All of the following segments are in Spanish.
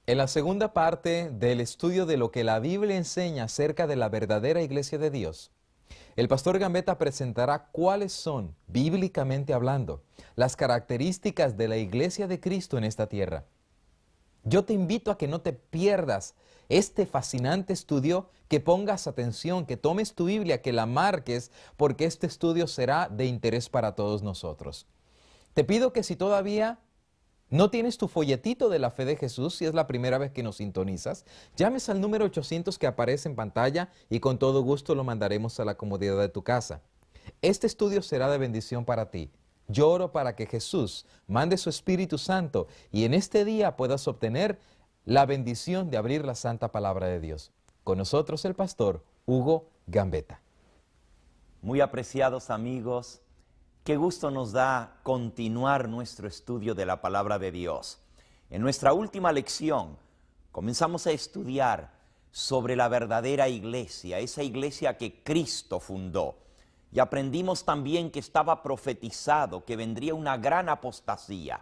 En la segunda parte del estudio de lo que la Biblia enseña acerca de la verdadera iglesia de Dios, el pastor Gambetta presentará cuáles son, bíblicamente hablando, las características de la iglesia de Cristo en esta tierra. Yo te invito a que no te pierdas este fascinante estudio, que pongas atención, que tomes tu Biblia, que la marques, porque este estudio será de interés para todos nosotros. Te pido que si todavía no tienes tu folletito de la fe de Jesús, si es la primera vez que nos sintonizas, llames al número 800 que aparece en pantalla y con todo gusto lo mandaremos a la comodidad de tu casa. Este estudio será de bendición para ti. Yo oro para que Jesús mande su Espíritu Santo y en este día puedas obtener la bendición de abrir la santa palabra de Dios. Con nosotros el pastor Hugo Gambetta. Muy apreciados amigos, qué gusto nos da continuar nuestro estudio de la palabra de Dios. En nuestra última lección comenzamos a estudiar sobre la verdadera iglesia, esa iglesia que Cristo fundó. Y aprendimos también que estaba profetizado que vendría una gran apostasía,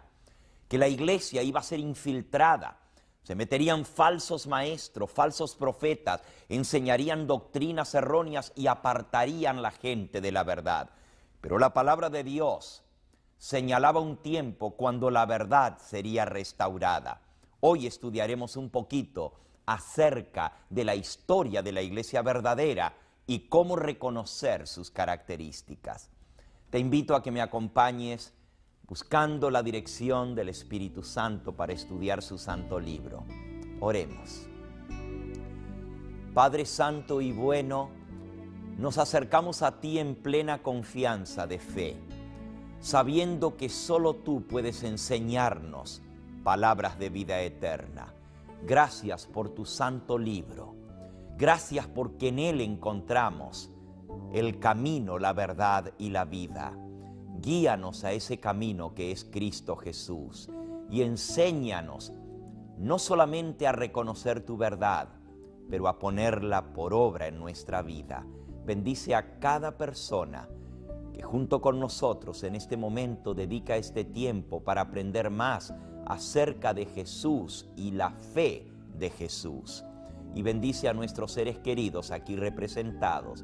que la iglesia iba a ser infiltrada, se meterían falsos maestros, falsos profetas, enseñarían doctrinas erróneas y apartarían la gente de la verdad. Pero la palabra de Dios señalaba un tiempo cuando la verdad sería restaurada. Hoy estudiaremos un poquito acerca de la historia de la iglesia verdadera y cómo reconocer sus características. Te invito a que me acompañes buscando la dirección del Espíritu Santo para estudiar su santo libro. Oremos. Padre Santo y bueno, nos acercamos a ti en plena confianza de fe, sabiendo que solo tú puedes enseñarnos palabras de vida eterna. Gracias por tu santo libro. Gracias porque en él encontramos el camino, la verdad y la vida. Guíanos a ese camino que es Cristo Jesús y enséñanos no solamente a reconocer tu verdad, pero a ponerla por obra en nuestra vida. Bendice a cada persona que junto con nosotros en este momento dedica este tiempo para aprender más acerca de Jesús y la fe de Jesús. Y bendice a nuestros seres queridos aquí representados.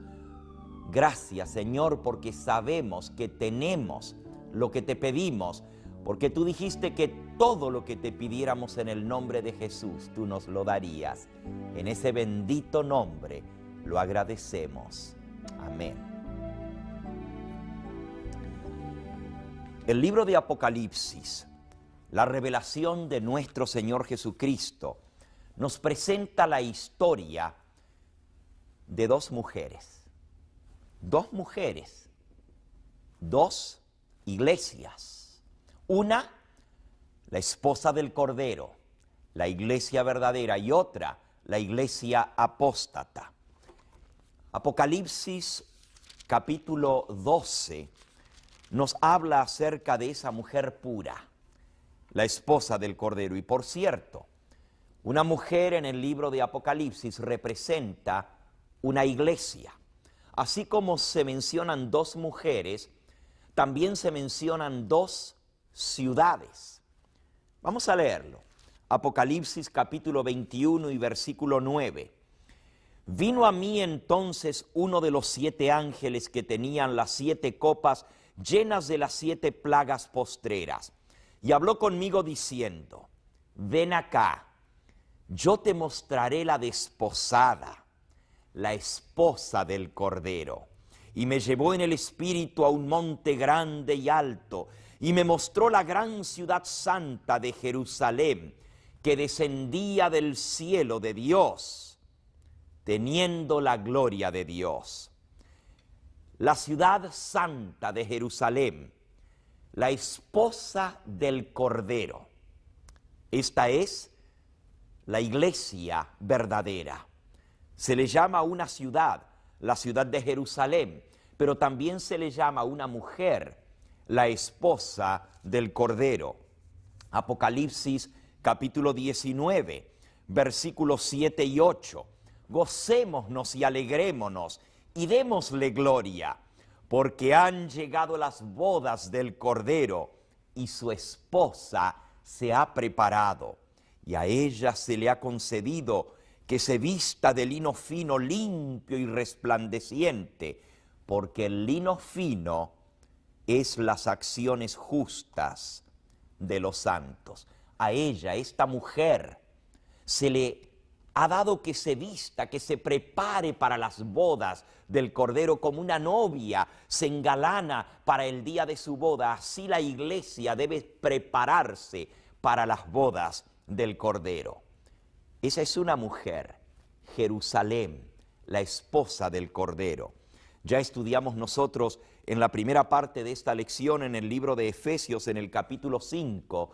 Gracias, Señor, porque sabemos que tenemos lo que te pedimos, porque tú dijiste que todo lo que te pidiéramos en el nombre de Jesús, tú nos lo darías. En ese bendito nombre lo agradecemos. Amén. El libro de Apocalipsis, la revelación de nuestro Señor Jesucristo, nos presenta la historia de dos mujeres, dos iglesias. Una, la esposa del Cordero, la iglesia verdadera, y otra, la iglesia apóstata. Apocalipsis capítulo 12 nos habla acerca de esa mujer pura, la esposa del Cordero. Y por cierto, una mujer en el libro de Apocalipsis representa una iglesia. Así como se mencionan dos mujeres, también se mencionan dos ciudades. Vamos a leerlo. Apocalipsis capítulo 21 y versículo 9. Vino a mí entonces uno de los 7 ángeles que tenían las 7 copas llenas de las 7 plagas postreras, y habló conmigo diciendo: ven acá, yo te mostraré la desposada, la esposa del Cordero. Y me llevó en el espíritu a un monte grande y alto, y me mostró la gran ciudad santa de Jerusalén, que descendía del cielo de Dios, teniendo la gloria de Dios. La ciudad santa de Jerusalén, la esposa del Cordero. Esta es la iglesia verdadera. Se le llama una ciudad, la ciudad de Jerusalén, pero también se le llama una mujer, la esposa del Cordero. Apocalipsis capítulo 19, versículos 7 y 8. Gocémonos y alegrémonos y démosle gloria, porque han llegado las bodas del Cordero y su esposa se ha preparado. y a ella se le ha concedido que se vista de lino fino, limpio y resplandeciente, porque el lino fino es las acciones justas de los santos. A ella, esta mujer, se le ha dado que se vista, que se prepare para las bodas del Cordero como una novia se engalana para el día de su boda. Así la iglesia debe prepararse para las bodas del Cordero. Esa es una mujer, Jerusalén, la esposa del Cordero. Ya estudiamos nosotros en la primera parte de esta lección en el libro de Efesios, en el capítulo 5,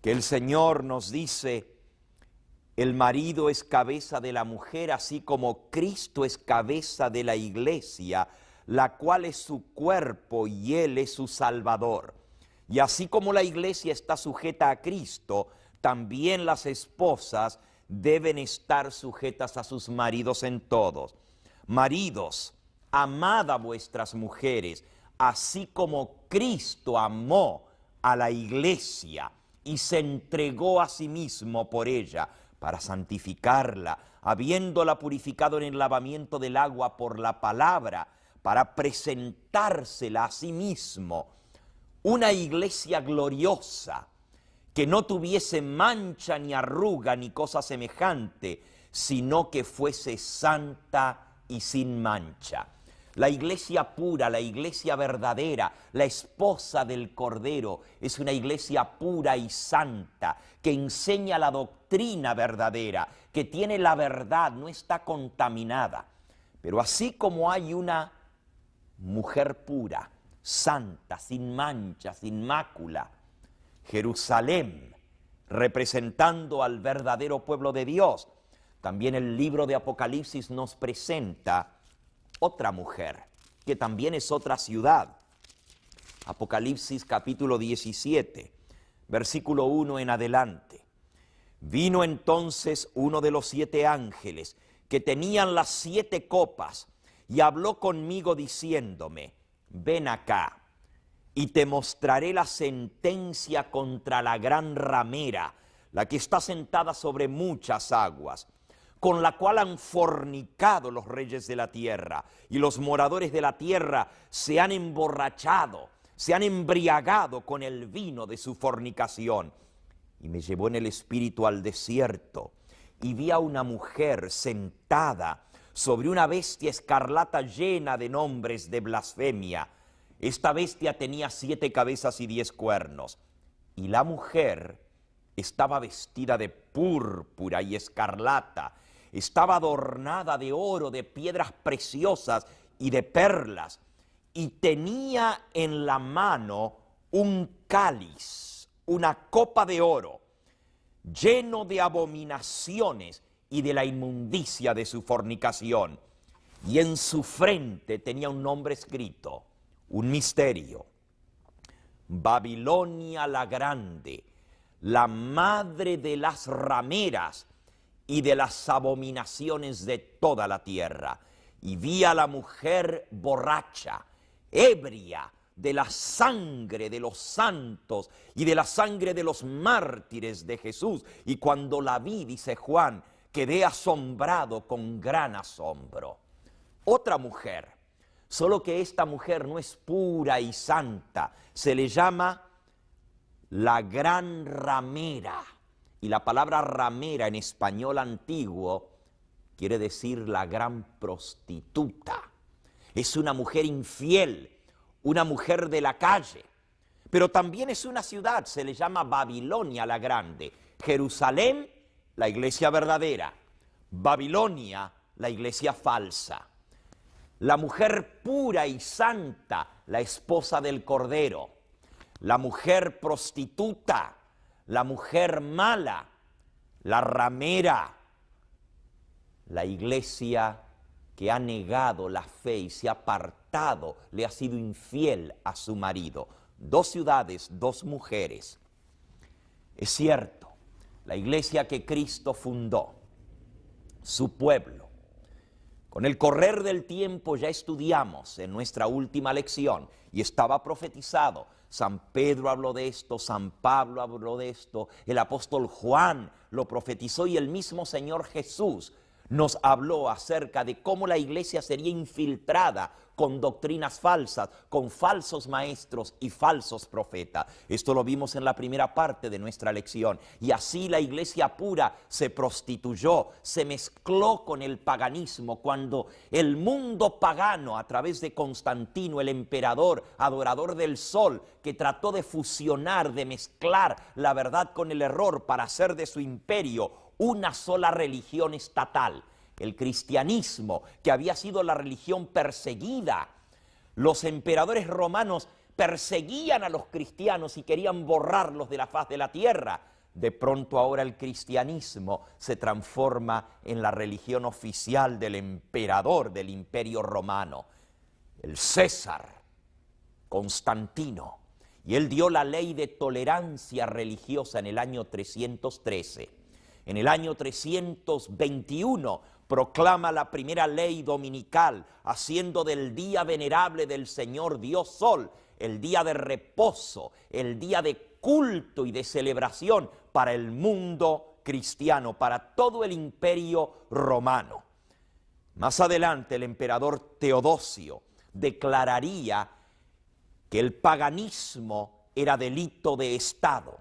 que el Señor nos dice: el marido es cabeza de la mujer, así como Cristo es cabeza de la iglesia, la cual es su cuerpo y Él es su Salvador. Y así como la iglesia está sujeta a Cristo, también las esposas deben estar sujetas a sus maridos en todos. Maridos, amad a vuestras mujeres, así como Cristo amó a la iglesia y se entregó a sí mismo por ella, para santificarla, habiéndola purificado en el lavamiento del agua por la palabra, para presentársela a sí mismo, una iglesia gloriosa, que no tuviese mancha ni arruga ni cosa semejante, sino que fuese santa y sin mancha. La iglesia pura, la iglesia verdadera, la esposa del Cordero, es una iglesia pura y santa, que enseña la doctrina verdadera, que tiene la verdad, no está contaminada. Pero así como hay una mujer pura, santa, sin mancha, sin mácula, Jerusalén, representando al verdadero pueblo de Dios, también el libro de Apocalipsis nos presenta otra mujer, que también es otra ciudad. Apocalipsis capítulo 17, versículo 1 en adelante. Vino entonces uno de los 7 ángeles que tenían las 7 copas y habló conmigo diciéndome: ven acá y te mostraré la sentencia contra la gran ramera, la que está sentada sobre muchas aguas, con la cual han fornicado los reyes de la tierra, y los moradores de la tierra se han emborrachado, se han embriagado con el vino de su fornicación. Y me llevó en el espíritu al desierto, y vi a una mujer sentada sobre una bestia escarlata llena de nombres de blasfemia. Esta bestia tenía 7 cabezas y 10 cuernos, y la mujer estaba vestida de púrpura y escarlata, estaba adornada de oro, de piedras preciosas y de perlas, y tenía en la mano un cáliz, una copa de oro, lleno de abominaciones y de la inmundicia de su fornicación. Y en su frente tenía un nombre escrito, un misterio: Babilonia la Grande, la madre de las rameras y de las abominaciones de toda la tierra. Y vi a la mujer borracha, ebria de la sangre de los santos y de la sangre de los mártires de Jesús. Y cuando la vi, dice Juan, quedé asombrado con gran asombro. Otra mujer, solo que esta mujer no es pura y santa, se le llama la gran ramera. Y la palabra ramera en español antiguo quiere decir la gran prostituta. Es una mujer infiel, una mujer de la calle. Pero también es una ciudad, se le llama Babilonia la Grande. Jerusalén, la iglesia verdadera. Babilonia, la iglesia falsa. La mujer pura y santa, la esposa del Cordero. La mujer prostituta, la mujer mala, la ramera, la iglesia que ha negado la fe y se ha apartado, le ha sido infiel a su marido. 2 ciudades, 2 mujeres. Es cierto, la iglesia que Cristo fundó, su pueblo, con el correr del tiempo ya estudiamos en nuestra última lección, y estaba profetizado, San Pedro habló de esto, San Pablo habló de esto, el apóstol Juan lo profetizó y el mismo Señor Jesús nos habló acerca de cómo la iglesia sería infiltrada con doctrinas falsas, con falsos maestros y falsos profetas. Esto lo vimos en la primera parte de nuestra lección. Y así la iglesia pura se prostituyó, se mezcló con el paganismo, cuando el mundo pagano, a través de Constantino, el emperador, adorador del sol, que trató de fusionar, de mezclar la verdad con el error para hacer de su imperio una sola religión estatal, el cristianismo, que había sido la religión perseguida. Los emperadores romanos perseguían a los cristianos y querían borrarlos de la faz de la tierra. De pronto ahora el cristianismo se transforma en la religión oficial del emperador del imperio romano, el César, Constantino. Y él dio la ley de tolerancia religiosa en el año 313. En el año 321 proclama la primera ley dominical, haciendo del día venerable del Señor Dios Sol el día de reposo, el día de culto y de celebración para el mundo cristiano, para todo el imperio romano. Más adelante el emperador Teodosio declararía que el paganismo era delito de Estado.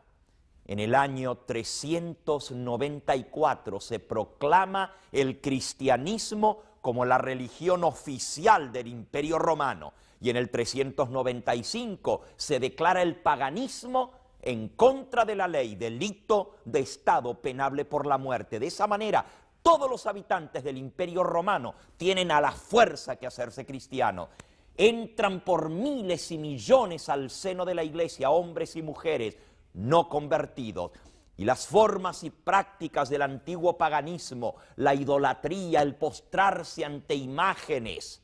En el año 394 se proclama el cristianismo como la religión oficial del Imperio Romano y en el 395 se declara el paganismo en contra de la ley, delito de Estado penable por la muerte. De esa manera, todos los habitantes del Imperio Romano tienen a la fuerza que hacerse cristianos. Entran por miles y millones al seno de la iglesia, hombres y mujeres no convertidos. Y las formas y prácticas del antiguo paganismo, la idolatría, el postrarse ante imágenes,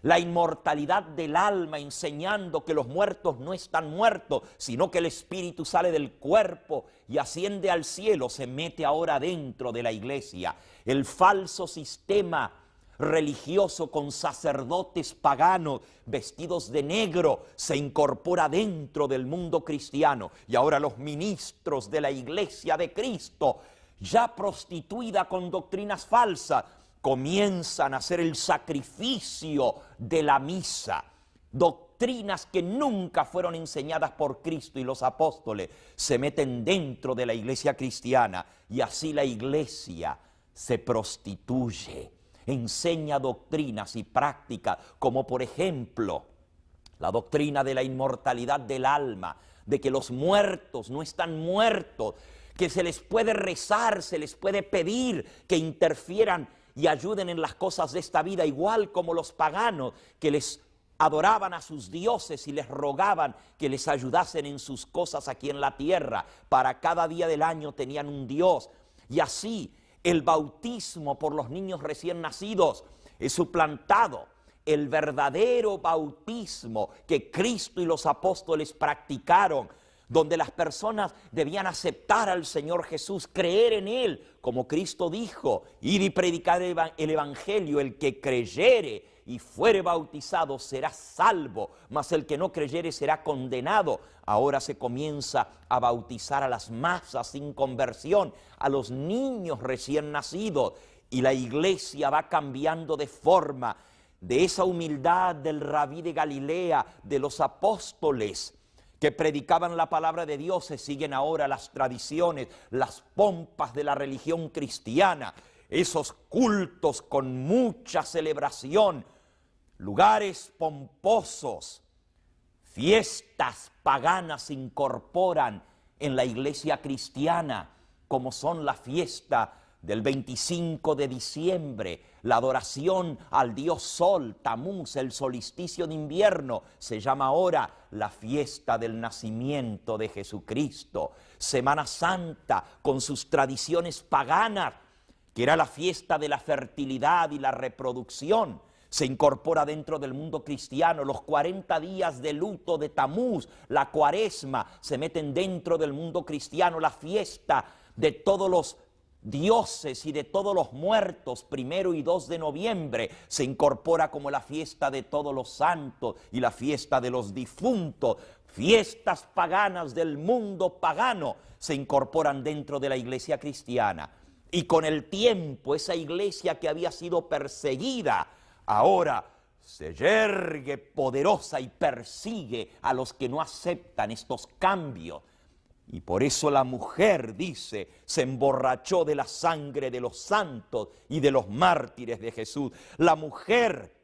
la inmortalidad del alma, enseñando que los muertos no están muertos, sino que el espíritu sale del cuerpo y asciende al cielo, se mete ahora dentro de la iglesia. El falso sistema religioso con sacerdotes paganos vestidos de negro se incorpora dentro del mundo cristiano, y ahora los ministros de la iglesia de Cristo, ya prostituida con doctrinas falsas, comienzan a hacer el sacrificio de la misa. Doctrinas que nunca fueron enseñadas por Cristo y los apóstoles se meten dentro de la iglesia cristiana, y así la iglesia se prostituye. Enseña doctrinas y prácticas como por ejemplo la doctrina de la inmortalidad del alma, de que los muertos no están muertos, que se les puede rezar, se les puede pedir que interfieran y ayuden en las cosas de esta vida, igual como los paganos que les adoraban a sus dioses y les rogaban que les ayudasen en sus cosas aquí en la tierra. Para cada día del año tenían un dios, y así el bautismo por los niños recién nacidos es suplantado. El verdadero bautismo que Cristo y los apóstoles practicaron, donde las personas debían aceptar al Señor Jesús, creer en Él, como Cristo dijo, ir y predicar el Evangelio. El que creyere y fuere bautizado será salvo, mas el que no creyere será condenado. Ahora se comienza a bautizar a las masas sin conversión, a los niños recién nacidos, y la iglesia va cambiando de forma. De esa humildad del rabí de Galilea, de los apóstoles que predicaban la palabra de Dios, se siguen ahora las tradiciones, las pompas de la religión cristiana, esos cultos con mucha celebración, lugares pomposos, fiestas paganas se incorporan en la iglesia cristiana, como son la fiesta del 25 de diciembre, la adoración al dios Sol, Tamuz, el solsticio de invierno, se llama ahora la fiesta del nacimiento de Jesucristo. Semana Santa, con sus tradiciones paganas, que era la fiesta de la fertilidad y la reproducción, se incorpora dentro del mundo cristiano. Los 40 días de luto de Tamuz, la cuaresma, se meten dentro del mundo cristiano. La fiesta de todos los dioses y de todos los muertos, 1 y 2 de noviembre, se incorpora como la fiesta de todos los santos y la fiesta de los difuntos. Fiestas paganas del mundo pagano se incorporan dentro de la iglesia cristiana. Y con el tiempo, esa iglesia que había sido perseguida, ahora se yergue poderosa y persigue a los que no aceptan estos cambios. Y por eso la mujer, dice, se emborrachó de la sangre de los santos y de los mártires de Jesús. La mujer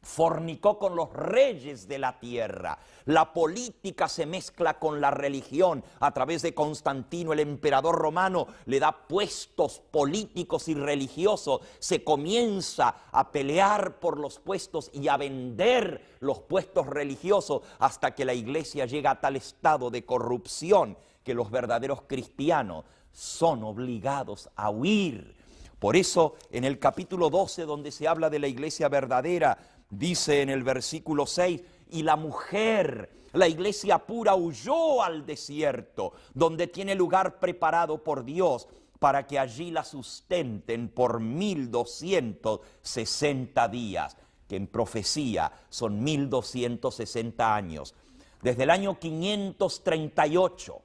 fornicó con los reyes de la tierra. La política se mezcla con la religión. A través de Constantino, el emperador romano, le da puestos políticos y religiosos. Se comienza a pelear por los puestos y a vender los puestos religiosos hasta que la iglesia llega a tal estado de corrupción que los verdaderos cristianos son obligados a huir. Por eso, en el capítulo 12, donde se habla de la iglesia verdadera, dice en el versículo 6, y la mujer, la iglesia pura, huyó al desierto, donde tiene lugar preparado por Dios, para que allí la sustenten por 1260 días, que en profecía son 1260 años. Desde el año 538,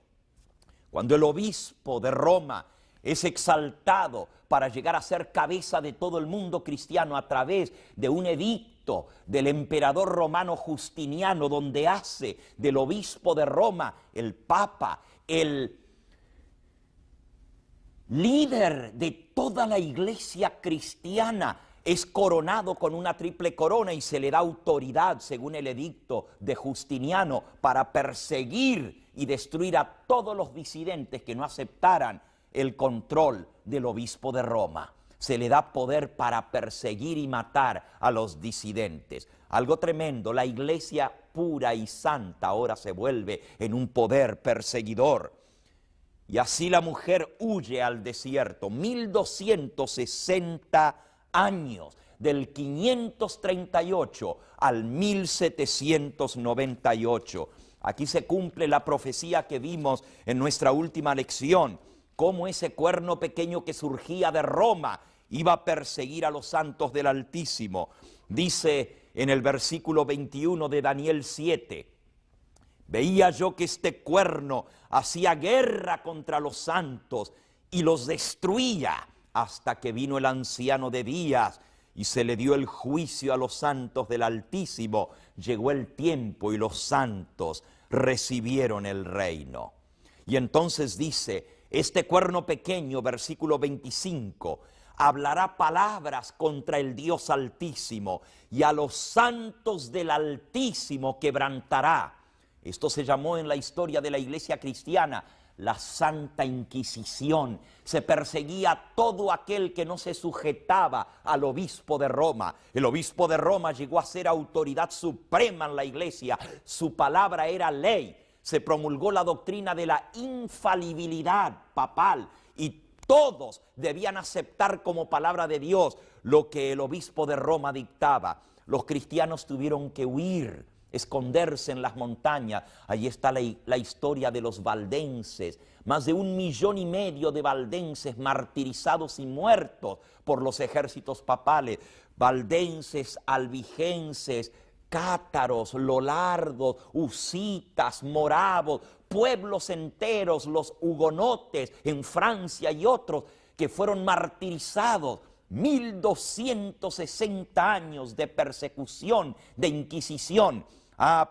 cuando el obispo de Roma es exaltado para llegar a ser cabeza de todo el mundo cristiano a través de un edicto del emperador romano Justiniano, donde hace del obispo de Roma el papa, el líder de toda la iglesia cristiana, es coronado con una triple corona y se le da autoridad, según el edicto de Justiniano, para perseguir y destruir a todos los disidentes que no aceptaran el control del obispo de Roma. Se le da poder para perseguir y matar a los disidentes. Algo tremendo, la iglesia pura y santa ahora se vuelve en un poder perseguidor. Y así la mujer huye al desierto, 1260 años, del 538 al 1798. Aquí se cumple la profecía que vimos en nuestra última lección, cómo ese cuerno pequeño que surgía de Roma iba a perseguir a los santos del Altísimo. Dice en el versículo 21 de Daniel 7, veía yo que este cuerno hacía guerra contra los santos y los destruía, hasta que vino el anciano de días y se le dio el juicio a los santos del Altísimo. Llegó el tiempo y los santos recibieron el reino. Y entonces dice, este cuerno pequeño, versículo 25, hablará palabras contra el Dios Altísimo y a los santos del Altísimo quebrantará. Esto se llamó en la historia de la iglesia cristiana la Santa Inquisición. Se perseguía a todo aquel que no se sujetaba al obispo de Roma. El obispo de Roma llegó a ser autoridad suprema en la iglesia. Su palabra era ley. Se promulgó la doctrina de la infalibilidad papal y todos debían aceptar como palabra de Dios lo que el obispo de Roma dictaba. Los cristianos tuvieron que huir, esconderse en las montañas. Allí está la historia de los valdenses. Más de 1,5 millones de valdenses martirizados y muertos por los ejércitos papales. Valdenses, albigenses, cátaros, lolardos, husitas, moravos, pueblos enteros, los hugonotes en Francia y otros que fueron martirizados. 1260 años de persecución, de inquisición.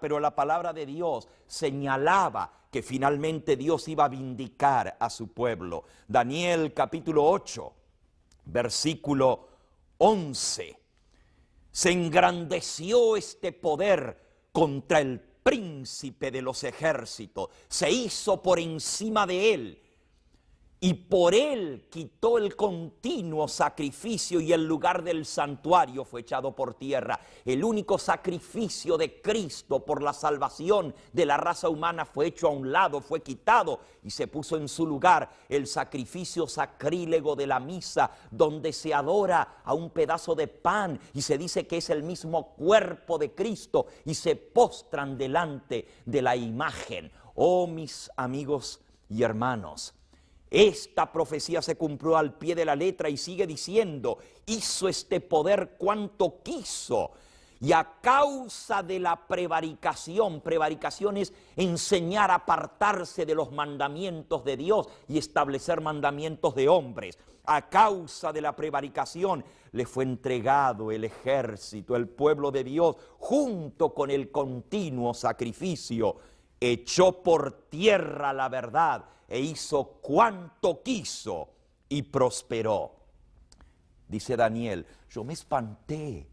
Pero la palabra de Dios señalaba que finalmente Dios iba a vindicar a su pueblo. Daniel capítulo 8, versículo 11. Se engrandeció este poder contra el príncipe de los ejércitos. Se hizo por encima de él. Y por él quitó el continuo sacrificio y el lugar del santuario fue echado por tierra. El único sacrificio de Cristo por la salvación de la raza humana fue hecho a un lado, fue quitado y se puso en su lugar el sacrificio sacrílego de la misa, donde se adora a un pedazo de pan y se dice que es el mismo cuerpo de Cristo y se postran delante de la imagen. Oh, mis amigos y hermanos, Esta profecía se cumplió al pie de la letra y sigue diciendo, hizo este poder cuanto quiso. Y a causa de la prevaricación es enseñar a apartarse de los mandamientos de Dios y establecer mandamientos de hombres. A causa de la prevaricación le fue entregado el ejército, el pueblo de Dios, junto con el continuo sacrificio. Echó por tierra la verdad e hizo cuanto quiso y prosperó. Dice Daniel, yo me espanté.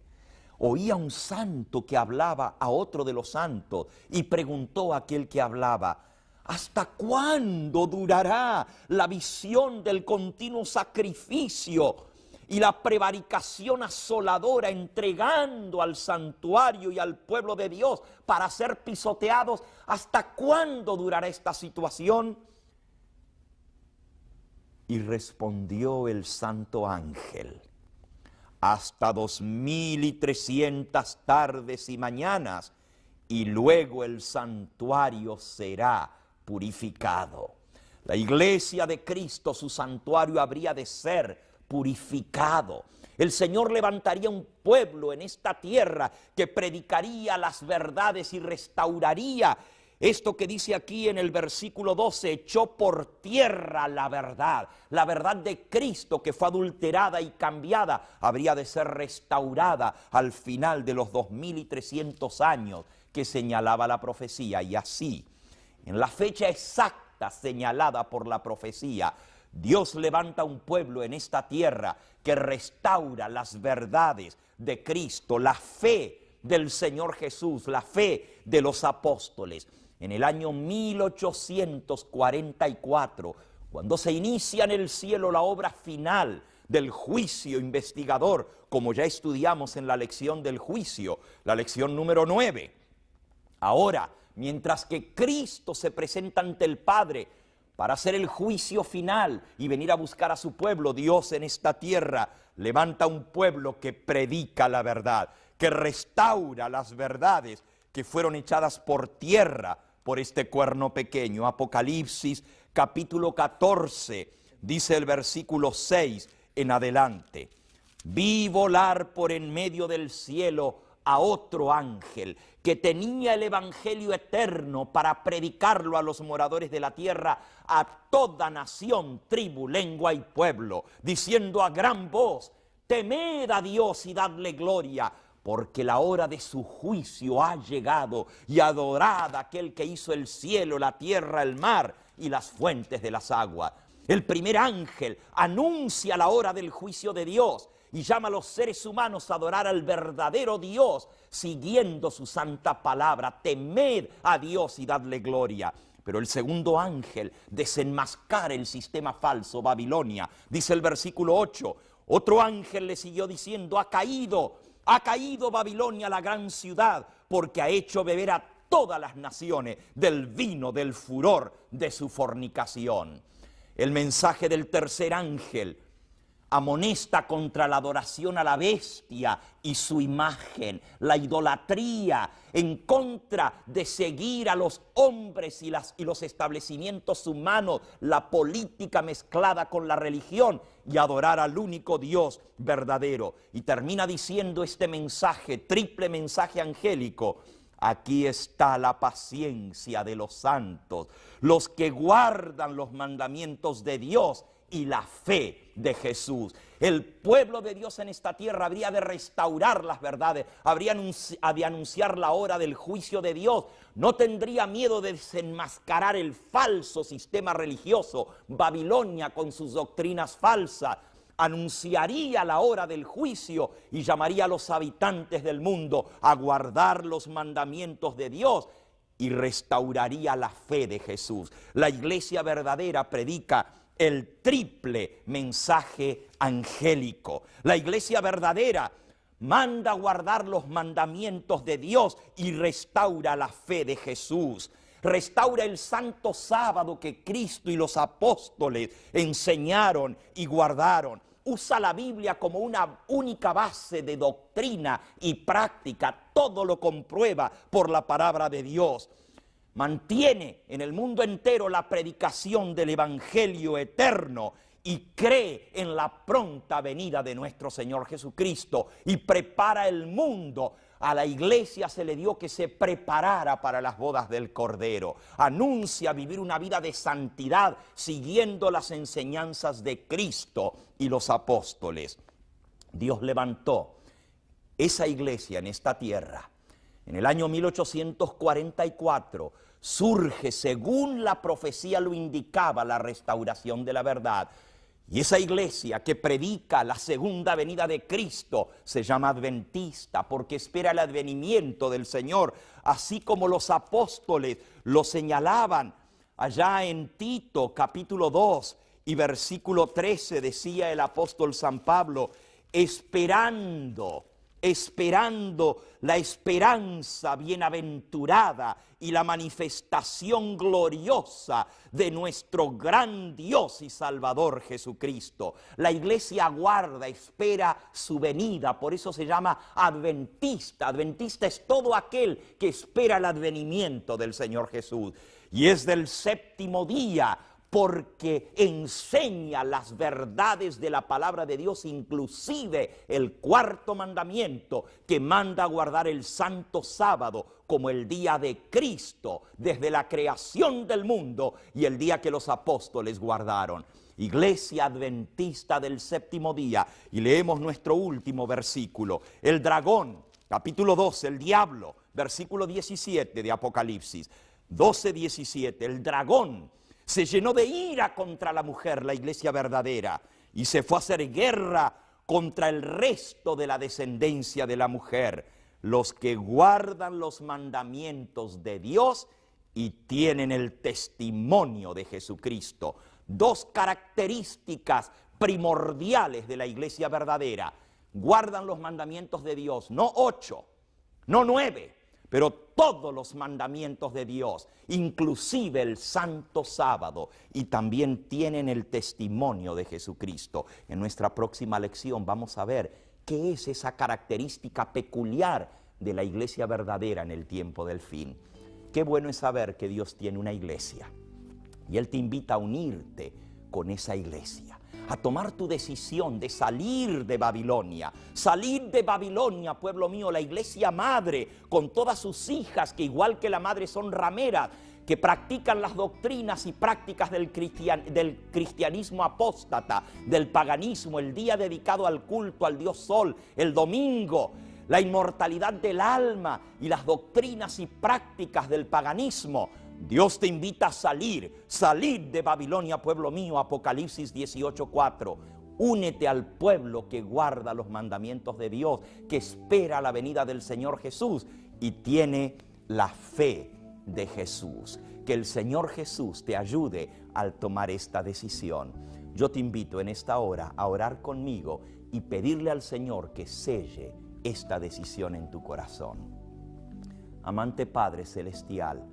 Oí a un santo que hablaba a otro de los santos y preguntó a aquel que hablaba, ¿hasta cuándo durará la visión del continuo sacrificio y la prevaricación asoladora entregando al santuario y al pueblo de Dios para ser pisoteados? ¿Hasta cuándo durará esta situación? Y respondió el santo ángel, hasta 2300 tardes y mañanas, y luego el santuario será purificado. La iglesia de Cristo, su santuario habría de ser purificado. El Señor levantaría un pueblo en esta tierra que predicaría las verdades y restauraría esto que dice aquí en el versículo 12, echó por tierra la verdad de Cristo que fue adulterada y cambiada, habría de ser restaurada al final de los 2300 años que señalaba la profecía. Y así, en la fecha exacta señalada por la profecía, Dios levanta un pueblo en esta tierra que restaura las verdades de Cristo, la fe del Señor Jesús, la fe de los apóstoles. En el año 1844, cuando se inicia en el cielo la obra final del juicio investigador, como ya estudiamos en la lección del juicio, la lección número 9. Ahora, mientras que Cristo se presenta ante el Padre para hacer el juicio final y venir a buscar a su pueblo, Dios en esta tierra levanta un pueblo que predica la verdad, que restaura las verdades que fueron echadas por tierra por este cuerno pequeño. Apocalipsis capítulo 14, dice el versículo 6 en adelante. Vi volar por en medio del cielo a otro ángel que tenía el evangelio eterno para predicarlo a los moradores de la tierra, a toda nación, tribu, lengua y pueblo, diciendo a gran voz, temed a Dios y dadle gloria, porque la hora de su juicio ha llegado, y adorad a aquel que hizo el cielo, la tierra, el mar y las fuentes de las aguas. El primer ángel anuncia la hora del juicio de Dios y llama a los seres humanos a adorar al verdadero Dios, siguiendo su santa palabra. Temed a Dios y dadle gloria. Pero el segundo ángel desenmascara el sistema falso, Babilonia. Dice el versículo 8, otro ángel le siguió diciendo, ha caído Babilonia, la gran ciudad, porque ha hecho beber a todas las naciones del vino del furor de su fornicación. El mensaje del tercer ángel amonesta contra la adoración a la bestia y su imagen, la idolatría, en contra de seguir a los hombres y los establecimientos humanos, la política mezclada con la religión y adorar al único Dios verdadero. Y termina diciendo este mensaje, triple mensaje angélico: aquí está la paciencia de los santos, los que guardan los mandamientos de Dios y la fe de Jesús. El pueblo de Dios en esta tierra habría de restaurar las verdades, habría de anunciar la hora del juicio de Dios. No tendría miedo de desenmascarar el falso sistema religioso, Babilonia con sus doctrinas falsas. Anunciaría la hora del juicio y llamaría a los habitantes del mundo a guardar los mandamientos de Dios y restauraría la fe de Jesús. La iglesia verdadera predica el triple mensaje angélico. La iglesia verdadera manda guardar los mandamientos de Dios y restaura la fe de Jesús. Restaura el santo sábado que Cristo y los apóstoles enseñaron y guardaron. Usa la Biblia como una única base de doctrina y práctica. Todo lo comprueba por la palabra de Dios. mantiene en el mundo entero la predicación del Evangelio eterno y cree en la pronta venida de nuestro Señor Jesucristo y prepara el mundo. A la iglesia se le dio que se preparara para las bodas del Cordero. Anuncia vivir una vida de santidad siguiendo las enseñanzas de Cristo y los apóstoles. Dios levantó esa iglesia en esta tierra. En el año 1844 surge, según la profecía lo indicaba, la restauración de la verdad. Y esa iglesia que predica la segunda venida de Cristo se llama adventista porque espera el advenimiento del Señor, así como los apóstoles lo señalaban. Allá en Tito capítulo 2 y versículo 13 decía el apóstol San Pablo, esperando la esperanza bienaventurada y la manifestación gloriosa de nuestro gran Dios y Salvador Jesucristo. La iglesia aguarda, espera su venida, por eso se llama adventista. Adventista es todo aquel que espera el advenimiento del Señor Jesús. Y es del séptimo día, porque enseña las verdades de la palabra de Dios, inclusive el cuarto mandamiento que manda guardar el santo sábado como el día de Cristo, desde la creación del mundo y el día que los apóstoles guardaron. Iglesia adventista del séptimo día. Y leemos nuestro último versículo. El dragón, capítulo 12, el diablo, versículo 17 de Apocalipsis. 12:17, el dragón se llenó de ira contra la mujer, la iglesia verdadera, y se fue a hacer guerra contra el resto de la descendencia de la mujer, los que guardan los mandamientos de Dios y tienen el testimonio de Jesucristo. Dos características primordiales de la iglesia verdadera. Guardan los mandamientos de Dios, no 8, no 9, pero todos los mandamientos de Dios, inclusive el santo sábado, y también tienen el testimonio de Jesucristo. En nuestra próxima lección vamos a ver qué es esa característica peculiar de la iglesia verdadera en el tiempo del fin. Qué bueno es saber que Dios tiene una iglesia y Él te invita a unirte con esa iglesia, a tomar tu decisión de salir de Babilonia. Salir de Babilonia, pueblo mío, la iglesia madre, con todas sus hijas, que igual que la madre son rameras, que practican las doctrinas y prácticas del cristianismo apóstata, del paganismo, el día dedicado al culto al Dios Sol, el domingo, la inmortalidad del alma y las doctrinas y prácticas del paganismo. Dios te invita a salir de Babilonia, pueblo mío, Apocalipsis 18:4. Únete al pueblo que guarda los mandamientos de Dios, que espera la venida del Señor Jesús y tiene la fe de Jesús. Que el Señor Jesús te ayude al tomar esta decisión. Yo te invito en esta hora a orar conmigo y pedirle al Señor que selle esta decisión en tu corazón. Amante Padre Celestial,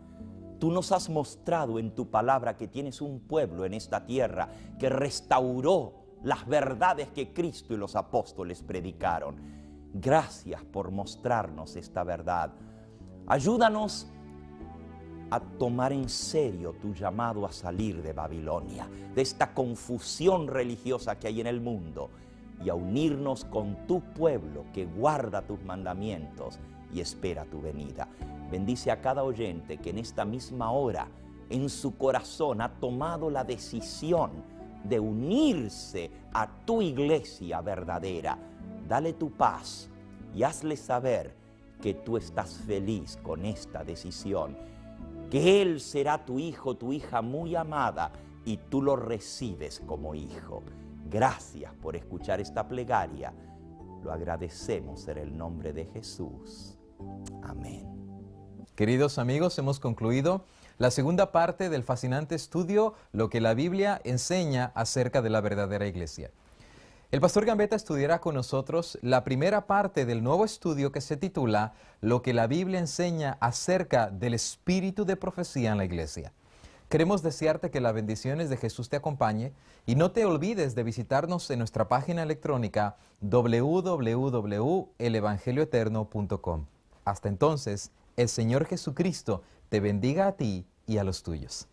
Tú nos has mostrado en tu palabra que tienes un pueblo en esta tierra que restauró las verdades que Cristo y los apóstoles predicaron. Gracias por mostrarnos esta verdad. Ayúdanos a tomar en serio tu llamado a salir de Babilonia, de esta confusión religiosa que hay en el mundo, y a unirnos con tu pueblo que guarda tus mandamientos y espera tu venida. Bendice a cada oyente que en esta misma hora en su corazón ha tomado la decisión de unirse a tu iglesia verdadera. Dale tu paz y hazle saber que tú estás feliz con esta decisión, que Él será tu hijo, tu hija muy amada, y tú lo recibes como hijo. Gracias por escuchar esta plegaria. Lo agradecemos en el nombre de Jesús. Amén. Queridos amigos, hemos concluido la segunda parte del fascinante estudio Lo que la Biblia enseña acerca de la verdadera iglesia. El pastor Gambetta estudiará con nosotros la primera parte del nuevo estudio que se titula Lo que la Biblia enseña acerca del espíritu de profecía en la iglesia. Queremos desearte que las bendiciones de Jesús te acompañe y no te olvides de visitarnos en nuestra página electrónica www.elevangelioeterno.com. Hasta entonces, El Señor Jesucristo te bendiga a ti y a los tuyos.